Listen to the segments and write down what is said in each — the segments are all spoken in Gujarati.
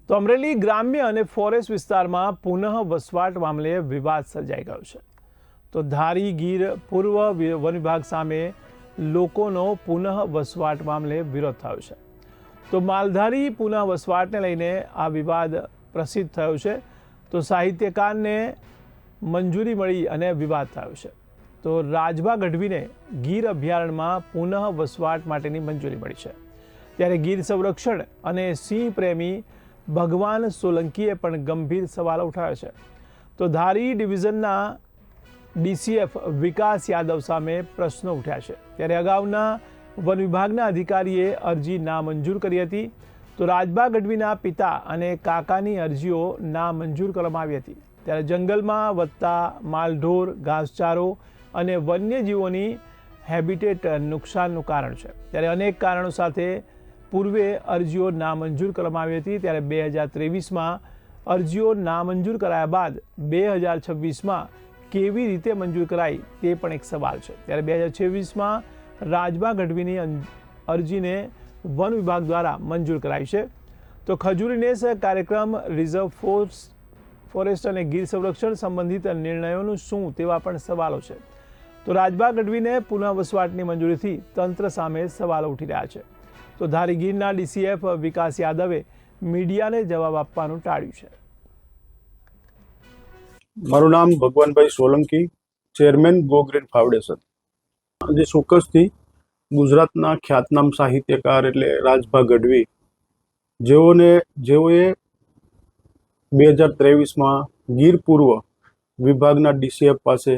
તો અમરેલી ગ્રામ્ય અને ફોરેસ્ટ વિસ્તારમાં પુનઃ વસવાટ મામલે વિવાદ સર્જાઈ ગયો છે। તો ધારી ગીર પૂર્વ વન વિભાગ સામે લોકોનો પુનઃ વસવાટ મામલે વિરોધ થયો છે। તો માલધારી પુનઃ વસવાટને લઈને આ વિવાદ પ્રસિદ્ધ થયો છે। તો સાહિત્યકારને મંજૂરી મળી અને વિવાદ થયો છે। તો રાજભા ગઢવીને ગીર અભયારણ્યમાં પુનઃ વસવાટ માટેની મંજૂરી મળી છે, ત્યારે ગીર સંરક્ષણ અને સિંહ પ્રેમી ભગવાન સોલંકીએ પણ ગંભીર સવાલો ઉઠાવ્યા છે। તો ધારી ડિવિઝનના ડીસીએફ વિકાસ યાદવ સામે પ્રશ્નો ઉઠ્યા છે, ત્યારે અગાઉના વન વિભાગના અધિકારીએ અરજી નામંજૂર કરી હતી। તો રાજભા ગઢવીના પિતા અને કાકાની અરજીઓ નામંજૂર કરવામાં આવી હતી। ત્યારે જંગલમાં વધતા માલઢોર, ઘાસચારો અને વન્યજીવોની હેબિટેટ નુકસાનનું કારણ છે। ત્યારે અનેક કારણો સાથે પૂર્વે અરજીઓ નામંજૂર કરવામાં આવી હતી। ત્યારે 2023માં અરજીઓ નામંજૂર કરાયા બાદ 2026માં કેવી રીતે મંજૂર કરાઈ તે પણ એક સવાલ છે। ત્યારે 2026માં રાજભા ગઢવીની અરજીને વન વિભાગ દ્વારા મંજૂર કરાઈ છે। તો ખજૂરીનેસ કાર્યક્રમ, રિઝર્વ ફોરેસ્ટ અને ગીર સંરક્ષણ સંબંધિત નિર્ણયોનું શું તેવા પણ સવાલો છે। તો રાજભા ગઢવીને પુનઃ વસવાટની મંજૂરીથી તંત્ર સામે સવાલો ઉઠી રહ્યા છે। તો ધારી ગીરના ડીસીએફ વિકાસ યાદવે મીડિયાને જવાબ આપવાનું ટાળ્યું છે। મારું નામ Bhagwanbhai Solanki, chairman go green foundation. આજે ચોક્કસથી ગુજરાતના ખ્યાતનામ સાહિત્યકાર એટલે રાજભા ગઢવી જેઓએ 2023માં ગીર પૂર્વ વિભાગના ડીસીએફ પાસે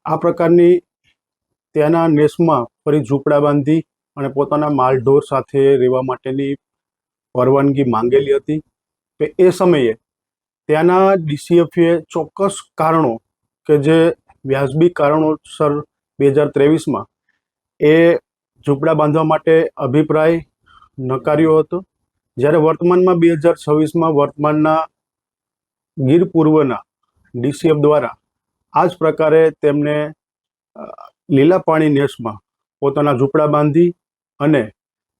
આ પ્રકારની ત્યાંના નેસમાં ફરી ઝૂંપડા બાંધી અને પોતાના માલઢોર સાથે રહેવા માટેની પરવાનગી માંગેલી હતી। તો એ સમયે ત્યાંના ડીસીએફએ ચોક્કસ કારણો કે જે વ્યાજબી કારણોસર 2023માં એ ઝૂંપડા બાંધવા માટે અભિપ્રાય નકાર્યો હતો। જ્યારે વર્તમાનમાં 2026માં વર્તમાનના ગીર પૂર્વના ડીસીએફ દ્વારા આ જ પ્રકારે તેમને લીલા પાણી નેસમાં પોતાના ઝૂંપડા બાંધી અને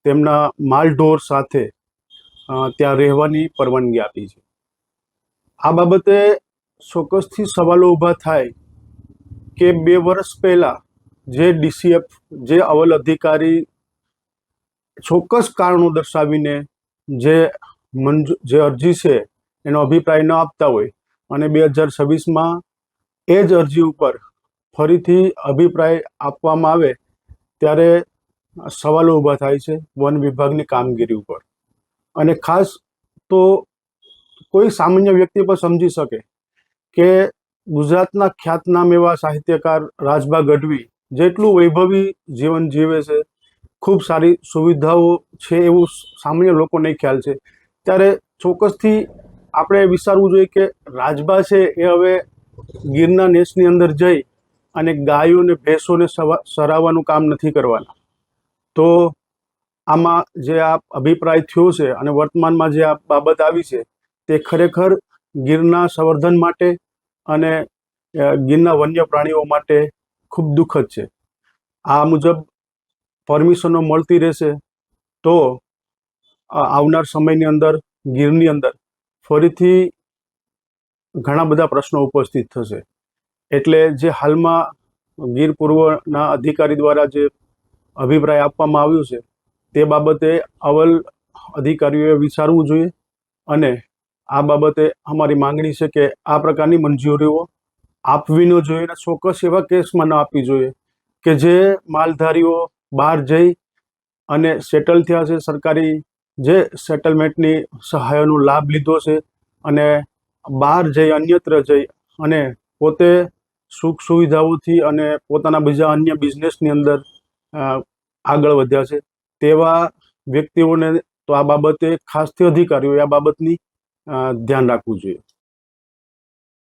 તેમના માલઢોર સાથે ત્યાં રહેવાની પરવાનગી આપી છે। આ બાબતે ચોક્કસથી સવાલો ઊભા થાય કે 2 વર્ષ પહેલાં જે ડીસીએફ, જે અવલ અધિકારી ચોક્કસ કારણો દર્શાવીને જે અરજી છે એનો અભિપ્રાય ન આપતા હોય અને 2026માં એ જ અરજી ઉપર ફરીથી અભિપ્રાય આપવામાં આવે ત્યારે સવાલો ઊભા થાય છે વન વિભાગની કામગીરી ઉપર। અને ખાસ તો કોઈ સામાન્ય વ્યક્તિ પણ સમજી શકે કે ગુજરાતના ખ્યાતનામ એવા સાહિત્યકાર રાજભા ગઢવી જેટલું વૈભવી જીવન જીવે છે, ખૂબ સારી સુવિધાઓ છે એવું સામાન્ય લોકોને ખ્યાલ છે, ત્યારે ચોક્કસથી આપણે વિચારવું જોઈએ કે રાજભા છે એ હવે ગીરના નેસની અંદર જઈ અને ગાયો અને ભેંસોને ચરાવવાનું કામ નથી કરવાના। તો આમાં જે આ અભિપ્રાય થયો છે અને વર્તમાનમાં જે આ બાબત આવી છે તે ખરેખર ગીરના સંવર્ધન માટે અને ગીરના વન્ય પ્રાણીઓ માટે ખૂબ દુઃખદ છે। આ મુજબ પરમિશનો મળતી રહેશે તો આવનાર સમયની અંદર ગીરની અંદર ફરીથી ઘણા બધા પ્રશ્નો ઉપસ્થિત થશે। એટલે જે હાલમાં ગીર પૂર્વના અધિકારી દ્વારા જે અભિપ્રાય આપવામાં આવ્યો છે તે બાબતે અવલ અધિકારીઓએ વિચારવું જોઈએ અને આ બાબતે અમારી માંગણી છે કે આ પ્રકારની મંજૂરીઓ આપવી ન જોઈએ અને ચોક્કસ એવા કેસમાં ન આપવી જોઈએ કે જે માલધારીઓ બહાર જઈ અને સેટલ થયા છે, સરકારી જે સેટલમેન્ટની સહાયોનો લાભ લીધો છે અને બહાર જઈ અન્યત્ર જઈ અને પોતે સુખ સુવિધાઓથી અને પોતાના બીજા અન્ય બિઝનેસની અંદર આગળ વધ્યા છે તેવા વ્યક્તિઓને તો આ બાબતે ખાસથી અધિકારીઓએ આ બાબતની ધ્યાન રાખવું જોઈએ।